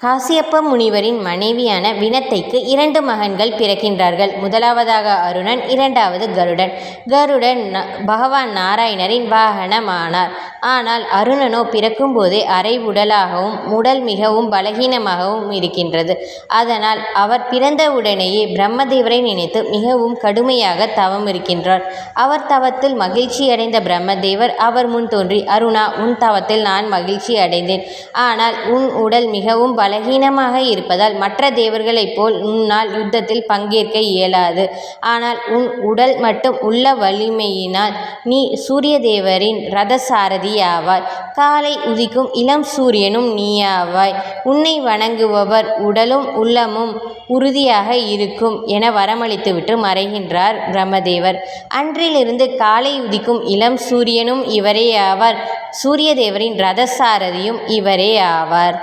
காசியப்ப முனிவரின் மனைவியான வினத்தைக்கு 2 மகன்கள் பிறக்கின்றார்கள். முதலாவதாக அருணன், இரண்டாவது கருடன். கருடன் பகவான் நாராயணரின் வாகனமானார். ஆனால் அருணனோ பிறக்கும் போதே அரை உடலாகவும் உடல் மிகவும் பலகீனமாகவும் இருக்கின்றது. அதனால் அவர் பிறந்தவுடனேயே பிரம்மதேவரை நினைத்து மிகவும் கடுமையாக தவம் இருக்கின்றார். அவர் தவத்தில் மகிழ்ச்சியடைந்த பிரம்மதேவர் அவர் முன் தோன்றி, அருணா, உன் தவத்தில் நான் மகிழ்ச்சி அடைந்தேன். ஆனால் உன் உடல் மிகவும் பலகீனமாக இருப்பதால் மற்ற தேவர்களைப் போல் உன்னால் யுத்தத்தில் பங்கேற்க இயலாது. ஆனால் உன் உடல் மட்டும் உள்ள வலிமையினால் நீ சூரிய தேவரின் ரதசாரதி ஆவாய். காலை உதிக்கும் இளம் சூரியனும் நீயாவாய். உன்னை வணங்குபவர் உடலும் உள்ளமும் உறுதியாக இருக்கும் என வரமளித்துவிட்டு மறைகின்றார் பிரம்மதேவர். அன்றிலிருந்து காலை உதிக்கும் இளம் சூரியனும் இவரே ஆவார். சூரிய தேவரின் ரதசாரதியும் இவரே ஆவார்.